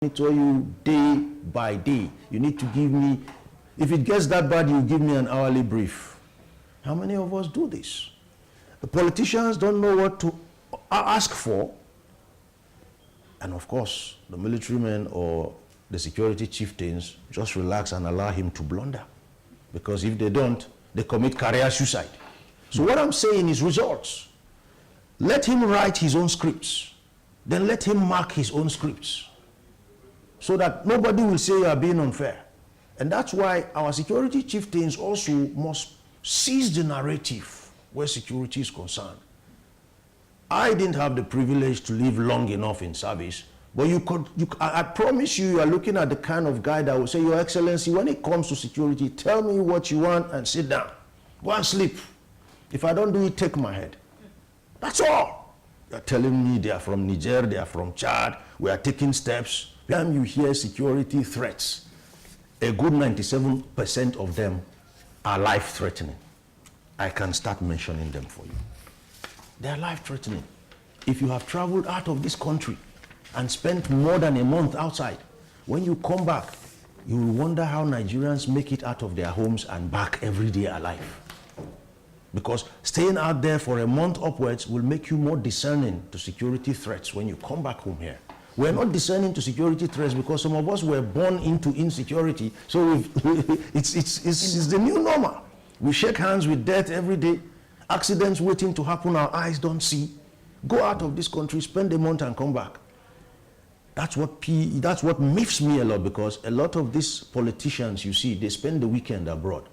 monitor you day by day. You need to give me, if it gets that bad, you give me an hourly brief. How many of us do this? The politicians don't know what to ask for. And of course, the military men or the security chieftains just relax and allow him to blunder. Because if they don't, they commit career suicide. So what I'm saying is results. Let him write his own scripts. Then let him mark his own scripts. So that nobody will say you are being unfair. And that's why our security chieftains also must seize the narrative where security is concerned. I didn't have the privilege to live long enough in service, but I promise you, you are looking at the kind of guy that will say, Your Excellency, when it comes to security, tell me what you want and sit down. Go and sleep. If I don't do it, take my head. That's all. You're telling me they are from Niger, they are from Chad, we are taking steps. When you hear security threats, a good 97% of them are life-threatening. I can start mentioning them for you. They are life-threatening. If you have traveled out of this country and spent more than a month outside, when you come back, you will wonder how Nigerians make it out of their homes and back every day alive. Because staying out there for a month upwards will make you more discerning to security threats when you come back home here. We're not discerning to security threats because some of us were born into insecurity. So it's the new normal. We shake hands with death every day. Accidents waiting to happen, our eyes don't see. Go out of this country, spend a month and come back. That's what miffs me a lot, because a lot of these politicians, you see, they spend the weekend abroad.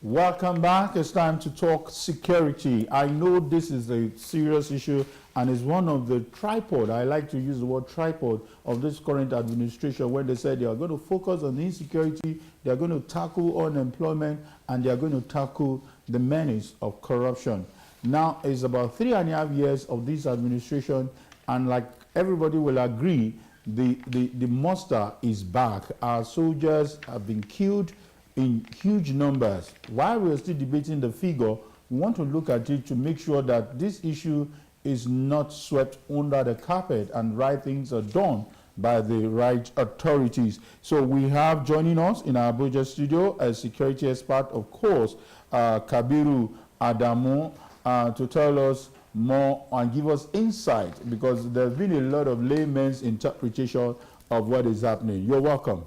Welcome back. It's time to talk security. I know this is a serious issue and is one of the tripod, I like to use the word tripod, of this current administration, when they said they are going to focus on insecurity, they are going to tackle unemployment, and they are going to tackle the menace of corruption. Now, it's about 3.5 years of this administration, and like everybody will agree, the muster is back. Our soldiers have been killed in huge numbers. While we're still debating the figure, we want to look at it to make sure that this issue is not swept under the carpet and right things are done by the right authorities. So we have joining us in our Abuja studio a security expert, of course, Kabiru Adamu, to tell us more and give us insight, because there's been a lot of layman's interpretation of what is happening. You're welcome.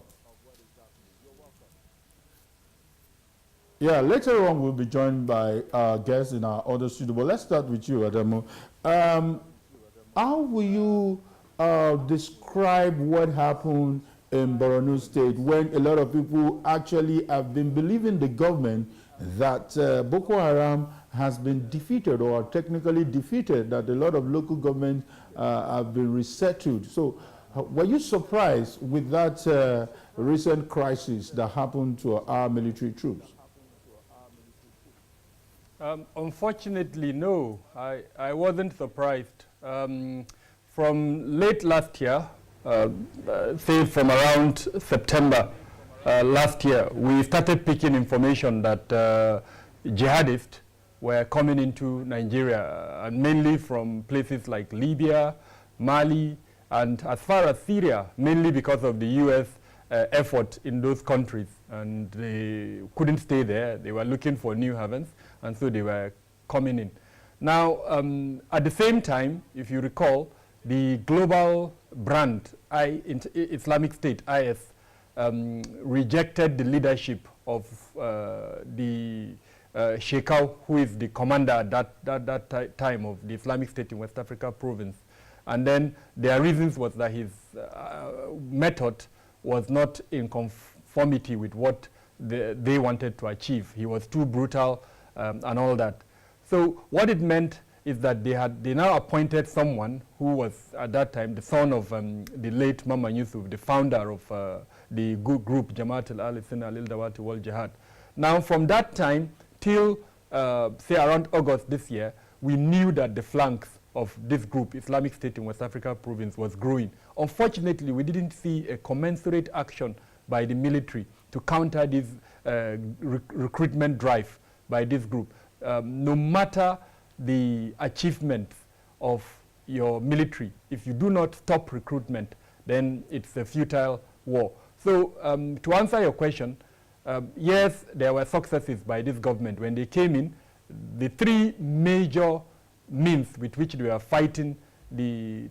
Yeah, later on we'll be joined by guests in our other studio. But let's start with you, Adamu. How will you describe what happened in Borno State when a lot of people actually have been believing the government that Boko Haram has been defeated or technically defeated, that a lot of local governments have been resettled? So were you surprised with that recent crisis that happened to our military troops? Unfortunately, no, I wasn't surprised. From late last year, say from around September last year, we started picking information that jihadists were coming into Nigeria, and mainly from places like Libya, Mali, and as far as Syria, mainly because of the U.S. Effort in those countries. And they couldn't stay there. They were looking for new havens, and so they were coming in. Now, at the same time, if you recall, the global brand, Islamic State, IS, rejected the leadership of the Shekau, who is the commander at that time of the Islamic State in West Africa province. And then their reasons was that his method was not in conformity with what they wanted to achieve. He was too brutal and all that. So what it meant is that they now appointed someone who was at that time the son of the late Mama Yusuf, the founder of the group Jamaat al-Sunnah al-Dawat wal Jihad. Now from that time till say around August this year, we knew that the flanks of this group, Islamic State in West Africa province, was growing. Unfortunately, we didn't see a commensurate action by the military to counter this recruitment drive by this group. No matter the achievements of your military, if you do not stop recruitment, then it's a futile war. So to answer your question, yes, there were successes by this government. When they came in, the three major means with which they were fighting the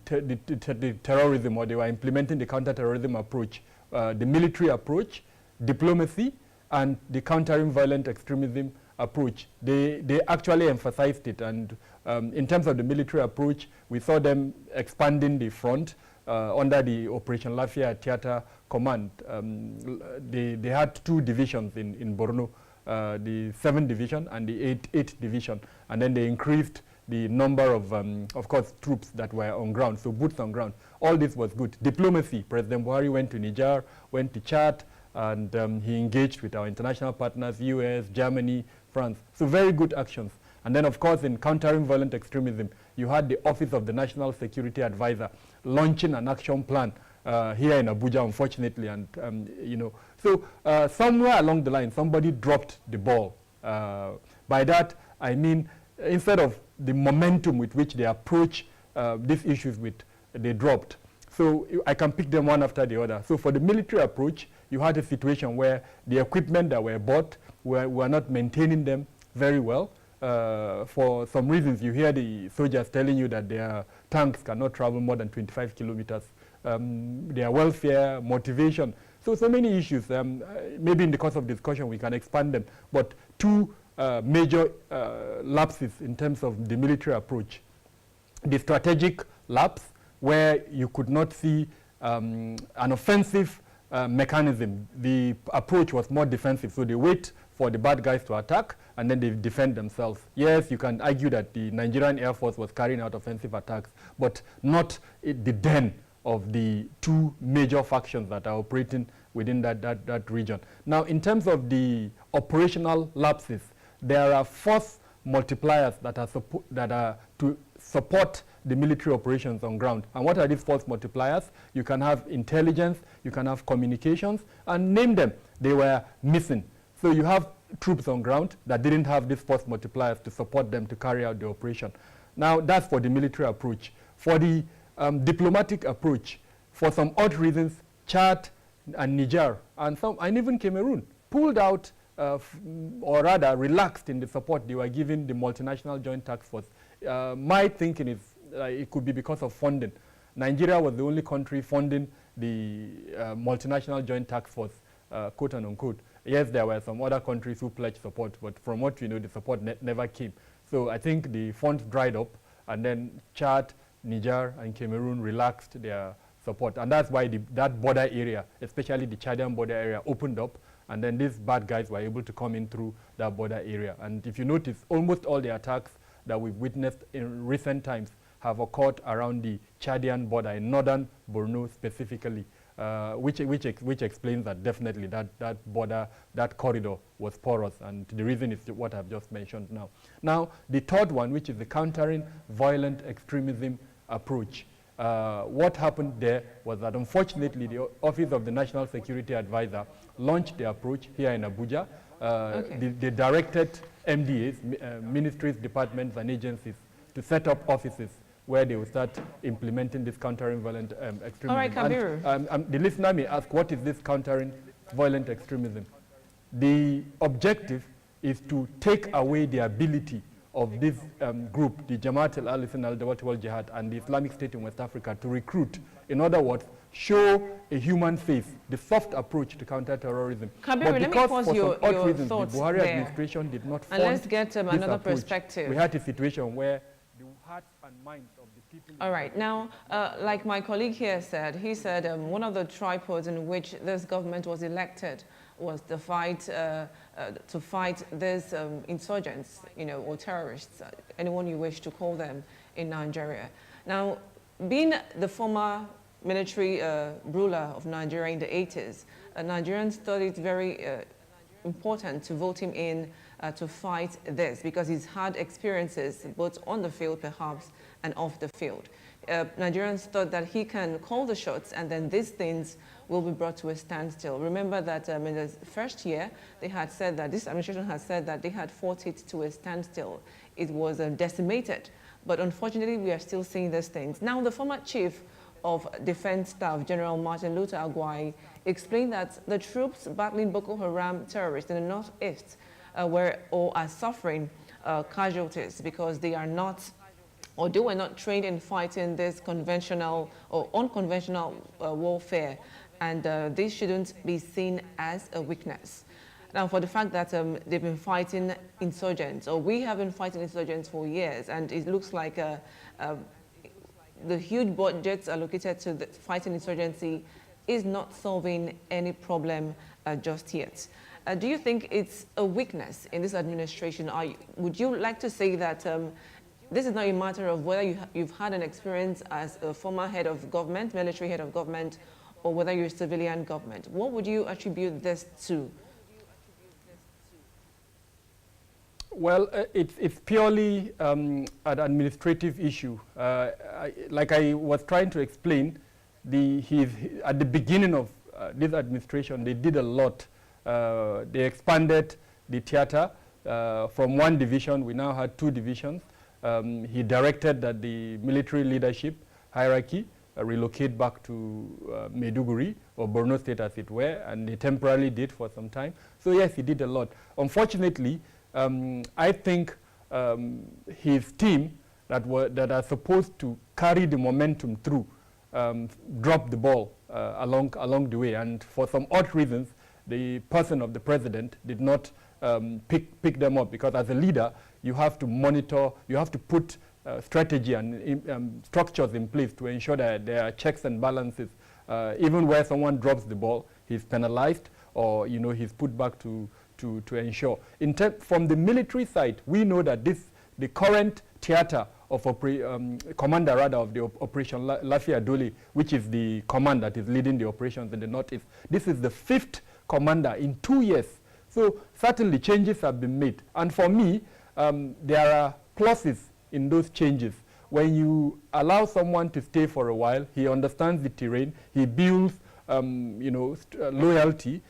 terrorism, or they were implementing the counter-terrorism approach, the military approach, diplomacy, and the countering violent extremism approach. They actually emphasized it, and in terms of the military approach, we saw them expanding the front under the Operation Lafia Theater Command. They had two divisions in Borno, the 7th Division and the 8th Division, and then they increased the number of course, troops that were on ground, so boots on ground. All this was good. Diplomacy, President Buhari went to Niger, went to Chad, and he engaged with our international partners, US, Germany, France. So very good actions. And then, of course, in countering violent extremism, you had the Office of the National Security Advisor launching an action plan here in Abuja, unfortunately. And, you know, so somewhere along the line, somebody dropped the ball. By that, I mean, instead of the momentum with which they approach these issues with, they dropped. So I can pick them one after the other. So for the military approach, you had a situation where the equipment that were bought were not maintaining them very well. For some reasons, you hear the soldiers telling you that their tanks cannot travel more than 25 kilometers. Their welfare, motivation. So many issues. Maybe in the course of discussion, we can expand them. But two major lapses in terms of the military approach. The strategic lapse, where you could not see an offensive mechanism. The approach was more defensive, so they wait for the bad guys to attack and then they defend themselves. Yes, you can argue that the Nigerian Air Force was carrying out offensive attacks, but not the den of the two major factions that are operating within that region. Now, in terms of the operational lapses, there are force multipliers that are to support the military operations on ground. And what are these force multipliers? You can have intelligence, you can have communications, and name them. They were missing. So you have troops on ground that didn't have these force multipliers to support them to carry out the operation. Now, that's for the military approach. For the diplomatic approach, for some odd reasons, Chad and Niger and even Cameroon pulled out or rather relaxed in the support they were giving the multinational joint task force. My thinking is it could be because of funding. Nigeria was the only country funding the multinational joint task force, quote and unquote. Yes, there were some other countries who pledged support, but from what we know, the support never came. So I think the funds dried up, and then Chad, Niger, and Cameroon relaxed their support. And that's why that border area, especially the Chadian border area, opened up, and then these bad guys were able to come in through that border area. And if you notice, almost all the attacks that we've witnessed in recent times have occurred around the Chadian border, in northern Borno specifically, which explains that definitely that border, that corridor was porous, and the reason is what I've just mentioned now. Now, the third one, which is the countering violent extremism approach. What happened there was that unfortunately the Office of the National Security Advisor launched the approach here in Abuja. They directed MDAs, ministries, departments, and agencies to set up offices where they will start implementing this countering violent extremism. All right, Kabiru. And the listener may ask, what is this countering violent extremism? The objective is to take away the ability of this group, the Jamaat al-Sunnah al-Dawat wal Jihad and the Islamic State in West Africa, to recruit. In other words, show a human face, the soft approach to counter-terrorism. Kabiru, let me pause your reasons, thoughts the Buhari there. administration did not fund And let's get this another approach. perspective. We had a situation where the hearts and minds of the All right. Now, like my colleague here said, he said one of the tripods in which this government was elected was the fight to fight these insurgents, or terrorists, anyone you wish to call them in Nigeria. Now, being the former military ruler of Nigeria in the 80s, Nigerians thought it very important to vote him in to fight this because he's had experiences both on the field perhaps and off the field. Nigerians thought that he can call the shots and then these things will be brought to a standstill. Remember that in the first year, they had said that this administration had said that they had fought it to a standstill. It was decimated, but unfortunately, we are still seeing these things. Now, the former chief of Defense Staff, General Martin Luther Agwai, explained that the troops battling Boko Haram terrorists in the northeast are suffering casualties because they are not, or they were not trained in fighting this conventional or unconventional warfare, and this shouldn't be seen as a weakness. Now, for the fact that they've been fighting insurgents, or we have been fighting insurgents for years, and it looks like the huge budgets allocated to the fighting insurgency is not solving any problem just yet. Do you think it's a weakness in this administration? Would you like to say that this is not a matter of whether you've had an experience as a former head of government, military head of government, or whether you're a civilian government? What would you attribute this to? Well, it's purely an administrative issue. Like I was trying to explain, at the beginning of this administration, they did a lot. They expanded the theater from one division. We now had 2 divisions. He directed that the military leadership hierarchy relocate back to Maiduguri, or Borno State as it were, and they temporarily did for some time. So yes, he did a lot. Unfortunately, I think his team that are supposed to carry the momentum through dropped the ball along the way, and for some odd reasons, the person of the president did not pick them up, because as a leader, you have to monitor, you have to put strategy and structures in place to ensure that there are checks and balances. Even where someone drops the ball, he's penalized, or he's put back to ensure. From the military side, we know that the current theater of commander of the Operation Lafiya Dole, which is the command that is leading the operations in the northeast. This is the 5th commander in 2 years. So certainly changes have been made. And for me, there are pluses in those changes. When you allow someone to stay for a while, he understands the terrain, he builds loyalty,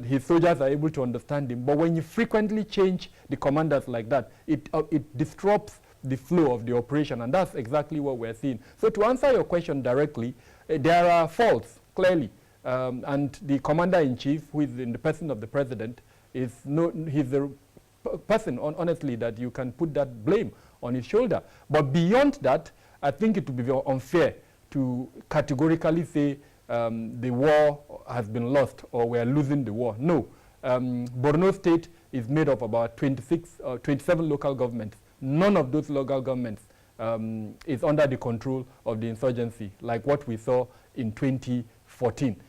his soldiers are able to understand him. But when you frequently change the commanders like that, it disrupts the flow of the operation, and that's exactly what we're seeing. So to answer your question directly, there are faults, clearly, and the commander-in-chief, who is in the person of the president, he's the person, honestly, that you can put that blame on his shoulder. But beyond that, I think it would be unfair to categorically say the war has been lost or we are losing the war. No. Borno State is made of about 27 local governments. None of those local governments is under the control of the insurgency, like what we saw in 2014.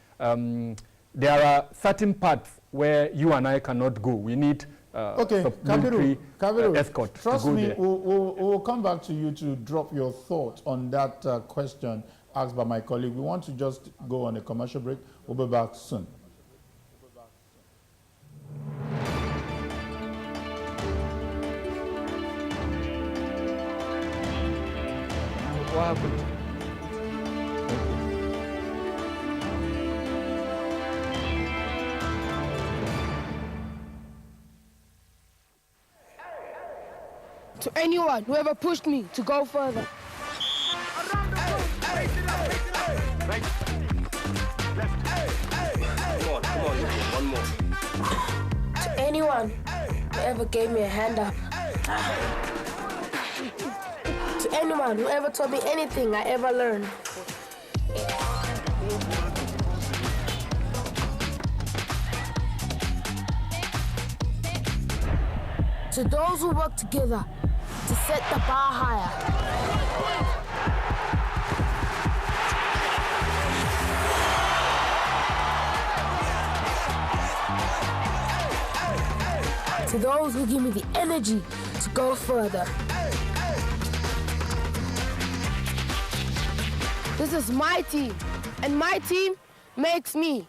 There are certain parts where you and I cannot go. We need military escort trust to go me, there. we'll come back to you to drop your thoughts on that question asked by my colleague. We want to just go on a commercial break. We'll be back soon. What happened? To anyone who ever pushed me to go further. One more. To anyone who ever gave me a hand up. To anyone who ever taught me anything I ever learned. To those who work together to set the bar higher. to those who give me the energy to go further. This is my team, and my team makes me.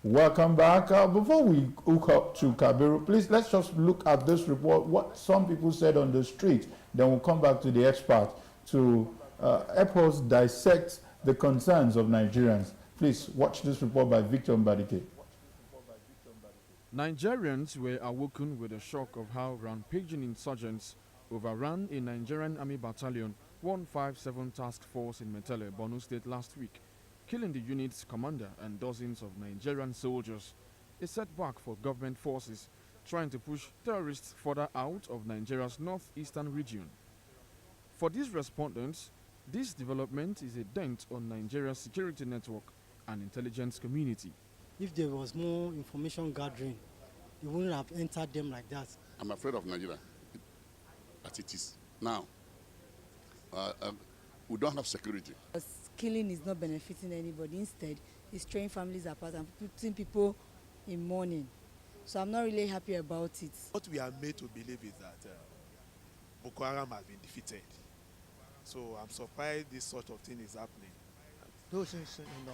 Welcome back. Before we hook up to Kabiru, please let's just look at this report, what some people said on the street. Then we'll come back to the expert to help us dissect the concerns of Nigerians. Please watch this report by Victor Mbadike. Nigerians were awoken with the shock of how rampaging insurgents overran a Nigerian Army Battalion 157 Task Force in Metele, Borno State last week, killing the unit's commander and dozens of Nigerian soldiers, a setback for government forces trying to push terrorists further out of Nigeria's northeastern region. For these respondents, this development is a dent on Nigeria's security network and intelligence community. If there was more information gathering, you wouldn't have entered them like that. I'm afraid of Nigeria as it is now. We don't have security. Killing is not benefiting anybody. Instead, it's tearing families apart and putting people in mourning. So I'm not really happy about it. What we are made to believe is that Boko Haram has been defeated. So I'm surprised this sort of thing is happening. Those in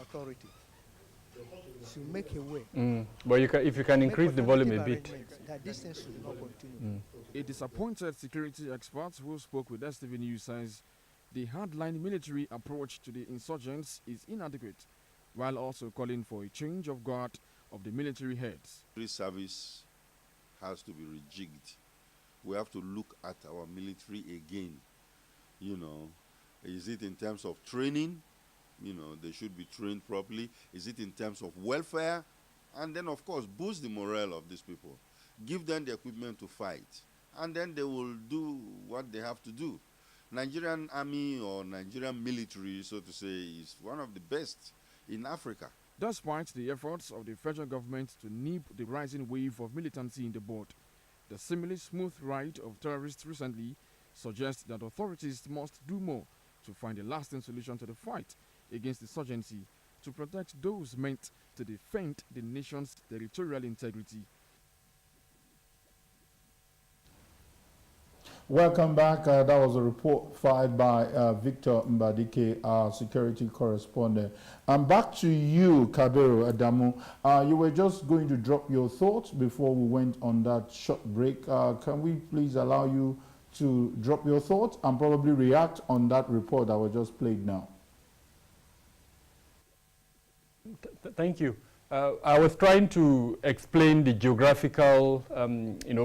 authority should make a way. But if you can increase the volume a bit. That this thing should not continue. A disappointed security expert who spoke with STV News says the hardline military approach to the insurgents is inadequate, while also calling for a change of guard of the military heads. Military service has to be rejigged. We have to look at our military again. You know, is it in terms of training? You know, they should be trained properly. Is it in terms of welfare? And then, of course, boost the morale of these people. Give them the equipment to fight. And then they will do what they have to do. Nigerian army or Nigerian military, so to say, is one of the best in Africa. Despite the efforts of the federal government to nip the rising wave of militancy in the board, the seemingly smooth ride of terrorists recently suggests that authorities must do more to find a lasting solution to the fight against insurgency to protect those meant to defend the nation's territorial integrity. Welcome back. That was a report filed by Victor Mbadike, our security correspondent. Back to you, Kabiru Adamu. You were just going to drop your thoughts before we went on that short break. Can we please allow you to drop your thoughts and probably react on that report that was just played now? Thank you. I was trying to explain the geographical,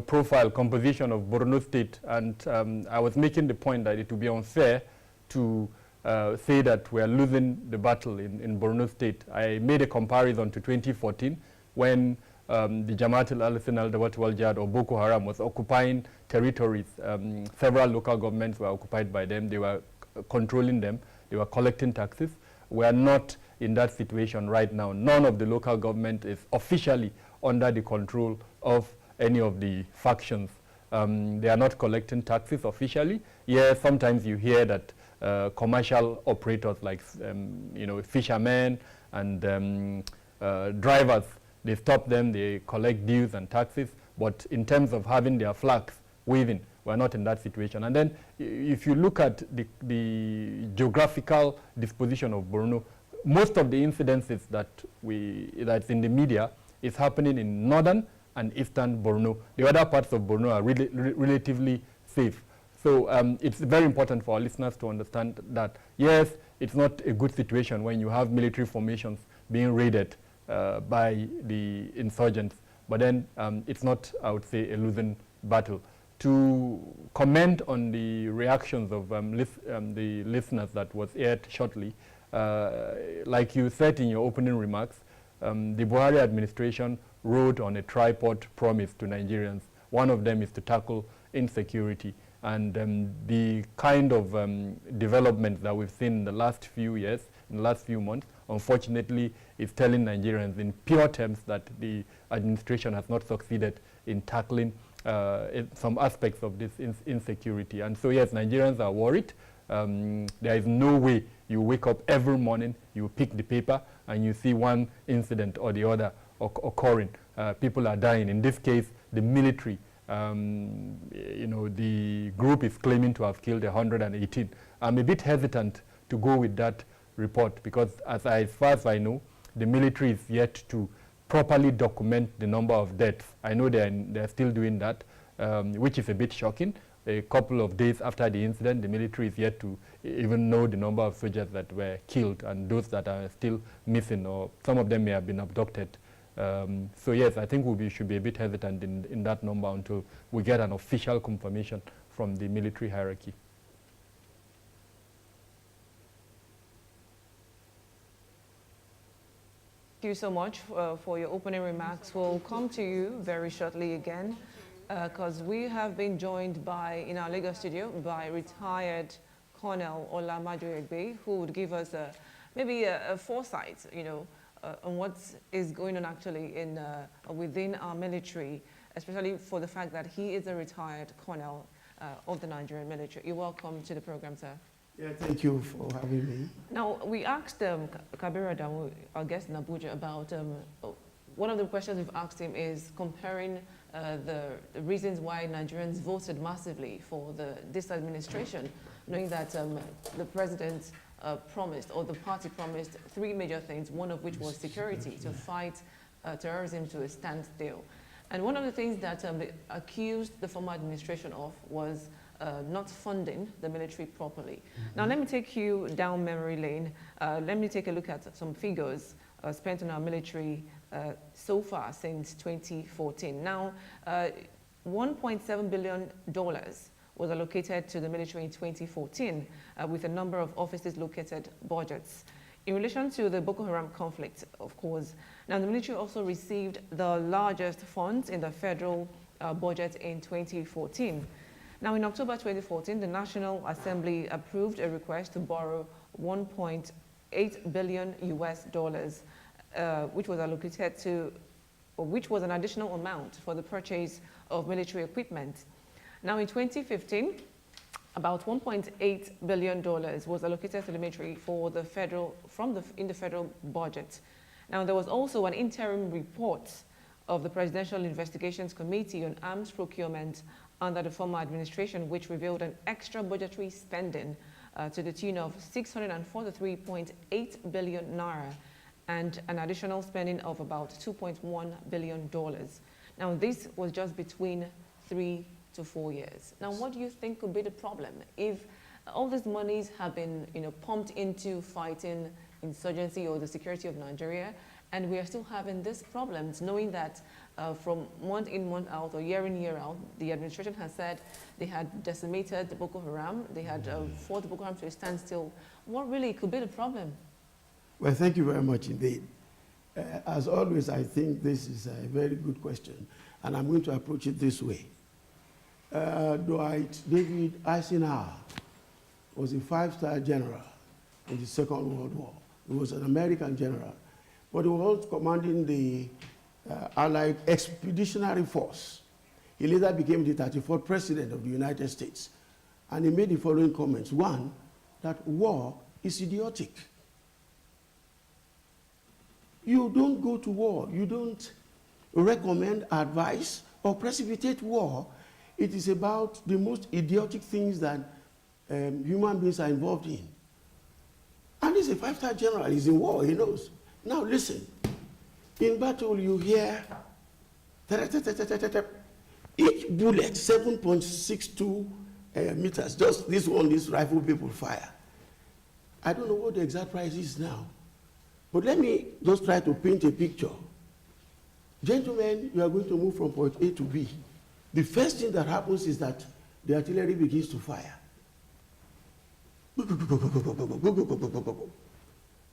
profile, composition of Borno State, and I was making the point that it would be unfair to say that we are losing the battle in Borno State. I made a comparison to 2014 when the Jamaat al-Ahlu al-Dawat wal-Jihad or Boko Haram was occupying territories. Several local governments were occupied by them. They were controlling them. They were collecting taxes. We are not in that situation right now. None of the local government is officially under the control of any of the factions. They are not collecting taxes officially. Yeah, sometimes you hear that commercial operators like fishermen and drivers, they stop them, they collect dues and taxes, but in terms of having their flags waving, we're not in that situation. And then if you look at the geographical disposition of Borno, most of the incidences that's in the media is happening in northern and eastern Borno. The other parts of Borno are relatively safe. So it's very important for our listeners to understand that, yes, it's not a good situation when you have military formations being raided by the insurgents, but then it's not, I would say, a losing battle. To comment on the reactions of the listeners that was aired shortly, like you said in your opening remarks, the Buhari administration wrote on a tripod promise to Nigerians. One of them is to tackle insecurity. And the kind of development that we've seen in the last few years, in the last few months, unfortunately, is telling Nigerians in pure terms that the administration has not succeeded in tackling some aspects of this insecurity. And so, yes, Nigerians are worried. There is no way you wake up every morning, you pick the paper, and you see one incident or the other occurring. People are dying. In this case, the military, you know, the group is claiming to have killed 118. I'm a bit hesitant to go with that report because, as far as I know, the military is yet to properly document the number of deaths. I know they're still doing that, which is a bit shocking. A couple of days after the incident, the military is yet to even know the number of soldiers that were killed and those that are still missing, or some of them may have been abducted. So yes, I think we should be a bit hesitant in that number until we get an official confirmation from the military hierarchy. Thank you so much for your opening remarks. We'll come to you very shortly again because we have been joined by, in our Lagos studio, by retired Colonel Olamide Egbe, who would give us maybe a foresight, you know, on what is going on actually in within our military, especially for the fact that he is a retired colonel of the Nigerian military. You're welcome to the program, sir. Yeah, thank you for having me. Now, we asked Kabir Adamu, our guest in Abuja, about one of the questions we've asked him is comparing the reasons why Nigerians voted massively for this administration, knowing that the president promised, or the party promised, 3 major things, one of which was security, to fight terrorism to a standstill. And one of the things that they accused the former administration of was not funding the military properly. Now, let me take you down memory lane. Let me take a look at some figures spent on our military so far since 2014. Now, $1.7 billion was allocated to the military in 2014 with a number of offices located budgets. In relation to the Boko Haram conflict, of course, now the military also received the largest funds in the federal budget in 2014. Now, in October 2014, the National Assembly approved a request to borrow $1.8 billion US, which was allocated to, or which was an additional amount for the purchase of military equipment. Now, in 2015, about $1.8 billion was allocated to the military for the federal, in the federal budget. Now, there was also an interim report of the Presidential Investigations Committee on Arms Procurement under the former administration, which revealed an extra budgetary spending to the tune of 643.8 billion naira and an additional spending of about $2.1 billion. Now, this was just between 3 to 4 years. Now, what do you think could be the problem if all these monies have been, you know, pumped into fighting insurgency or the security of Nigeria, and we are still having these problems, knowing that from month in, month out, or year in, year out, the administration has said they had decimated Boko Haram, they had fought Boko Haram to a standstill. What really could be the problem? Well, thank you very much indeed. As always, I think this is a very good question, and I'm going to approach it this way. Dwight David Eisenhower was a 5-star general in the Second World War. He was an American general, but he was commanding the Allied Expeditionary Force. He later became the 34th President of the United States, and he made the following comments. One, that war is idiotic. You don't go to war. You don't recommend, advise, or precipitate war. It is about the most idiotic things that human beings are involved in. And he's a 5-star general. He's in war. He knows. Now listen. In battle, you hear each bullet 7.62 meters. Just this one, this rifle people fire. I don't know what the exact price is now. But let me just try to paint a picture. Gentlemen, you are going to move from point A to B. The first thing that happens is that the artillery begins to fire.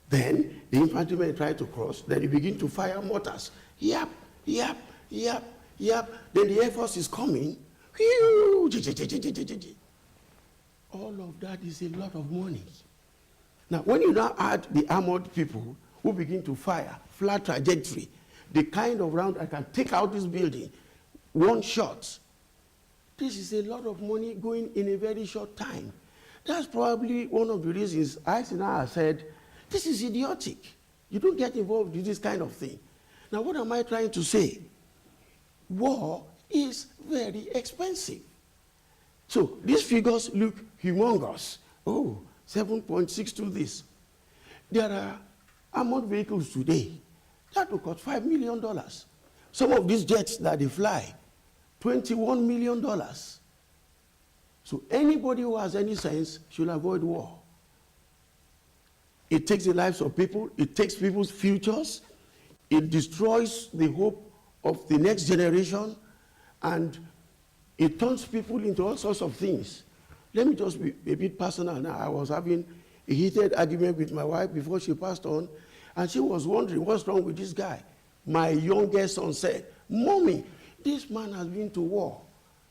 Then the infantrymen try to cross, then you begin to fire mortars. Yep, Yep, yep, yep. Then the Air Force is coming. Whew, all of that is a lot of money. Now, when you now add the armored people who begin to fire, flat trajectory, the kind of round that can take out this building, one shot, this is a lot of money going in a very short time. That's probably one of the reasons Eisenhower said, this is idiotic. You don't get involved with this kind of thing. Now, what am I trying to say? War is very expensive. So these figures look humongous. Oh, 7.62 this. There are armored vehicles today that will cost $5 million. Some of these jets that they fly, $21 million. So anybody who has any sense should avoid war. It takes the lives of people, it takes people's futures, it destroys the hope of the next generation, and it turns people into all sorts of things. Let me just be a bit personal now. I was having a heated argument with my wife before she passed on, and she was wondering, what's wrong with this guy? My youngest son said, Mommy, this man has been to war.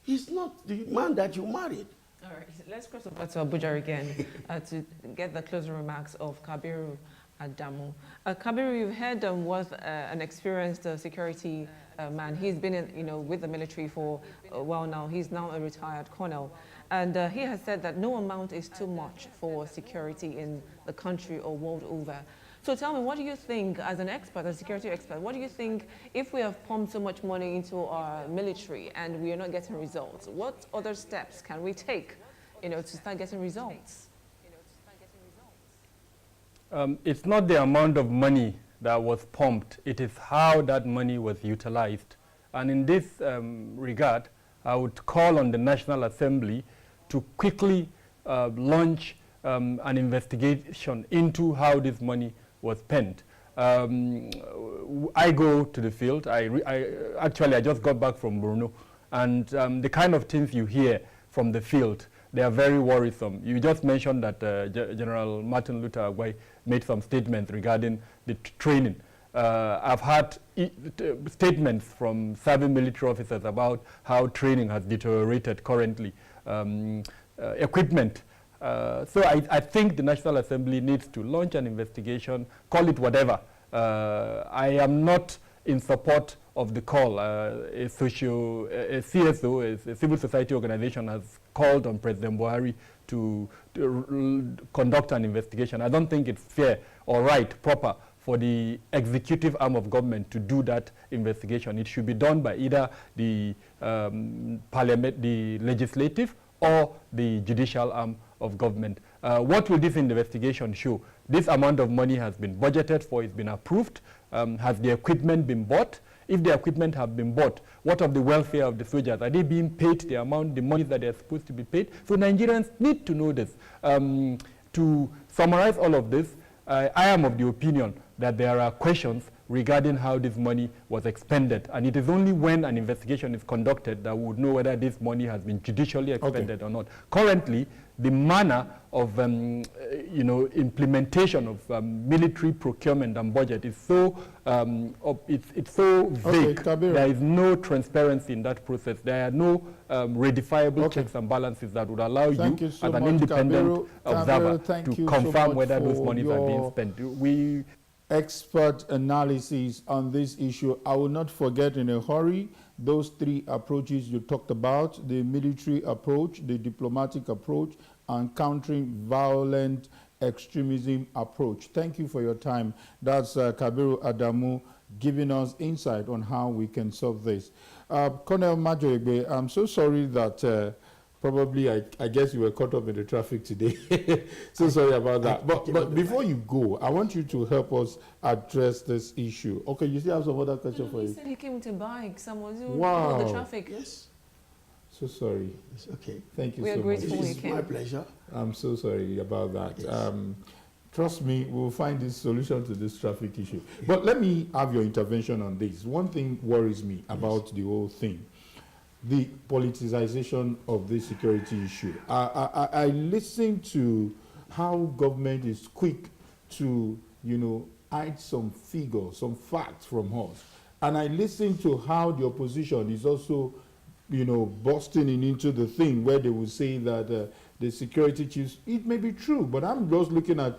He's not the man that you married. All right, let's cross over to Abuja again to get the closing remarks of Kabiru Adamu. Kabiru, you've heard was an experienced security man. He's been with the military for a while now. He's now a retired colonel. And he has said that no amount is too much for security in the country or world over. So tell me, what do you think, as an expert, a security expert, what do you think if we have pumped so much money into our military and we are not getting results? What other steps can we take, to start getting results? It's not the amount of money that was pumped, it is how that money was utilized. And in this regard, I would call on the National Assembly to quickly launch an investigation into how this money was spent. I go to the field. I just got back from Bruno, and the kind of things you hear from the field, they are very worrisome. You just mentioned that General Martin Luther Agwai made some statements regarding the training. I've had statements from serving military officers about how training has deteriorated currently, equipment. So I think the National Assembly needs to launch an investigation, call it whatever. I am not in support of the call. A CSO, a civil society organization, has called on President Buhari to conduct an investigation. I don't think it's fair or right, proper, for the executive arm of government to do that investigation. It should be done by either the parliament, the legislative, or the judicial arm of government. What will this investigation show? This amount of money has been budgeted for, it's been approved. Has the equipment been bought? If the equipment have been bought, what of the welfare of the soldiers? Are they being paid the amount, the money that they're supposed to be paid? So Nigerians need to know this. To summarize all of this, I am of the opinion that there are questions regarding how this money was expended. And it is only when an investigation is conducted that we would know whether this money has been judicially expended or not. Currently, the manner of implementation of military procurement and budget is so it's so vague. There is no transparency in that process. There are no verifiable checks and balances that would allow you as an independent observer to confirm whether those monies are being spent. Expert analysis on this issue. I will not forget in a hurry those three approaches you talked about: the military approach, the diplomatic approach, and countering violent extremism approach. Thank you for your time. That's Kabiru Adamu giving us insight on how we can solve this. Colonel Majoegbe, I'm so sorry that probably I guess you were caught up in the traffic today. So sorry about that. But before you go, I want you to help us address this issue. Okay, you still have some other question for you? He said he came to bike. Someone wow. The traffic. Yes. So sorry. It's okay. Thank you so much. It's my pleasure. I'm so sorry about that. Yes. Trust me, we'll find this solution to this traffic issue. But let me have your intervention on this. One thing worries me about the whole thing: the politicization of this security issue. I listen to how government is quick to, hide some figures, some facts from us. And I listen to how the opposition is also, you know, busting into the thing where they will say that the security chiefs, it may be true, but I'm just looking at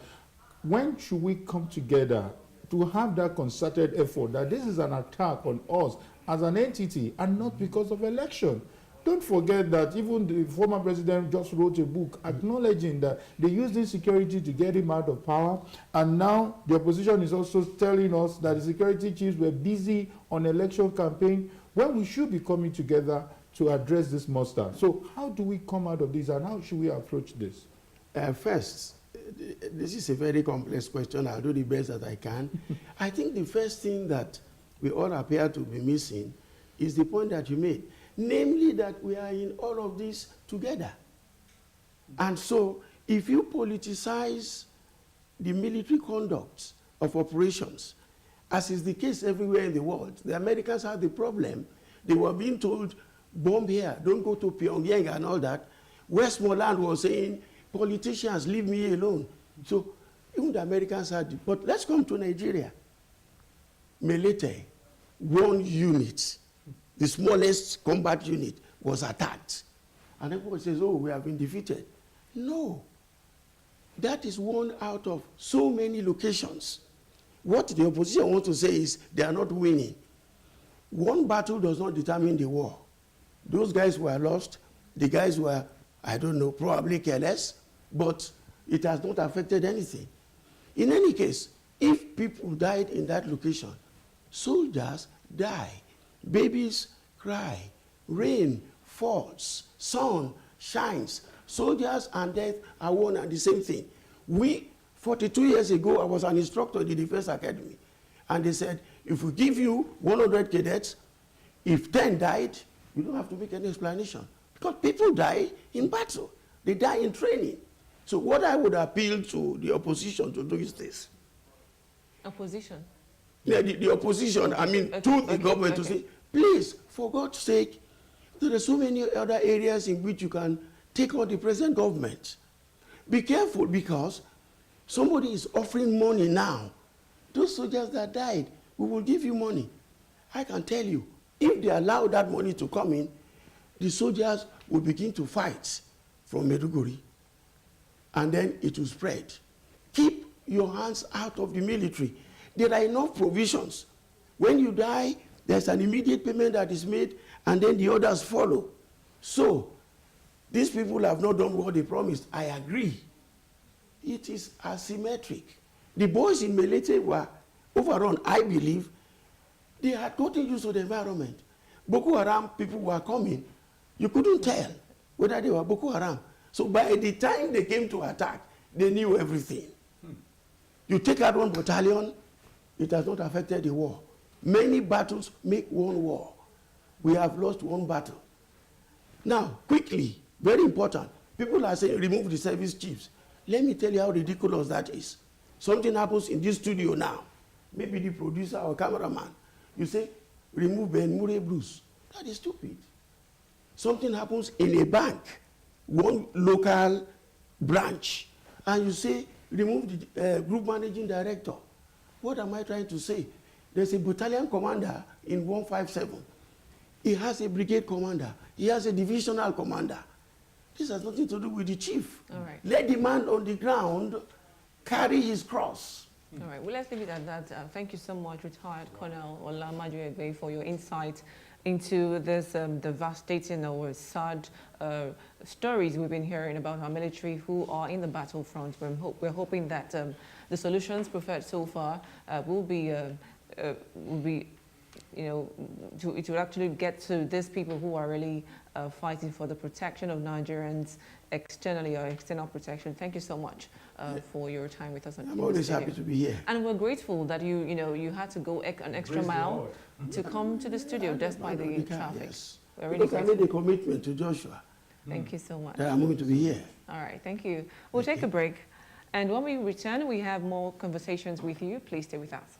when should we come together to have that concerted effort that this is an attack on us as an entity and not because of election. Don't forget that even the former president just wrote a book acknowledging that they used insecurity to get him out of power, and now the opposition is also telling us that the security chiefs were busy on election campaign when we should be coming together to address this monster. So how do we come out of this, and how should we approach this? First, this is a very complex question. I'll do the best that I can. I think the first thing that we all appear to be missing is the point that you made, namely that we are in all of this together. And so if you politicize the military conduct of operations, as is the case everywhere in the world, the Americans had the problem. They were being told, bomb here, don't go to Pyongyang and all that. Westmoreland was saying, politicians, leave me alone. So even the Americans had it. But let's come to Nigeria. Melete, one unit, the smallest combat unit, was attacked. And everybody says, oh, we have been defeated. No. That is one out of so many locations. What the opposition wants to say is they are not winning. One battle does not determine the war. Those guys were lost. The guys were, I don't know, probably careless, but it has not affected anything. In any case, if people died in that location, soldiers die, babies cry, rain falls, sun shines. Soldiers and death are one and the same thing. 42 years ago, I was an instructor in the Defense Academy, and they said, if we give you 100 cadets, if 10 died, you don't have to make any explanation. Because people die in battle. They die in training. So what I would appeal to the opposition to do is this. Opposition? Yeah, the opposition, I mean, to the government to say, please, for God's sake, there are so many other areas in which you can take on the present government. Be careful, because somebody is offering money now. Those soldiers that died, we will give you money. I can tell you, if they allow that money to come in, the soldiers will begin to fight from Maiduguri, and then it will spread. Keep your hands out of the military. There are enough provisions. When you die, there's an immediate payment that is made, and then the others follow. So, these people have not done what they promised. I agree. It is asymmetric. The boys in Melete were overrun, I believe. They had gotten used to the environment. Boko Haram people were coming. You couldn't tell whether they were Boko Haram. So by the time they came to attack, they knew everything. You take out one battalion, it has not affected the war. Many battles make one war. We have lost one battle. Now, quickly, very important, people are saying remove the service chiefs. Let me tell you how ridiculous that is. Something happens in this studio now. Maybe the producer or cameraman. You say, remove Ben Murray Bruce. That is stupid. Something happens in a bank, one local branch, and you say, remove the group managing director. What am I trying to say? There's a battalion commander in 157. He has a brigade commander. He has a divisional commander. This has nothing to do with the chief. All right. Let the man on the ground carry his cross. All right, well, let's leave it at that. Thank you so much, retired Colonel Olamaju Egbe, for your insight into this devastating or sad stories we've been hearing about our military who are in the battlefront. We're hoping that the solutions preferred so far will be, you know, it will actually get to these people who are really fighting for the protection of Nigerians externally, or external protection. Thank you so much for your time with us. I'm always happy to be here. And we're grateful that you had to go an extra mile to come to the studio despite the traffic. Yes. We're really because grateful. I made a commitment to Joshua. Thank you so much. That I'm going to be here. All right, thank you. We'll take a break. And when we return, we have more conversations with you. Please stay with us.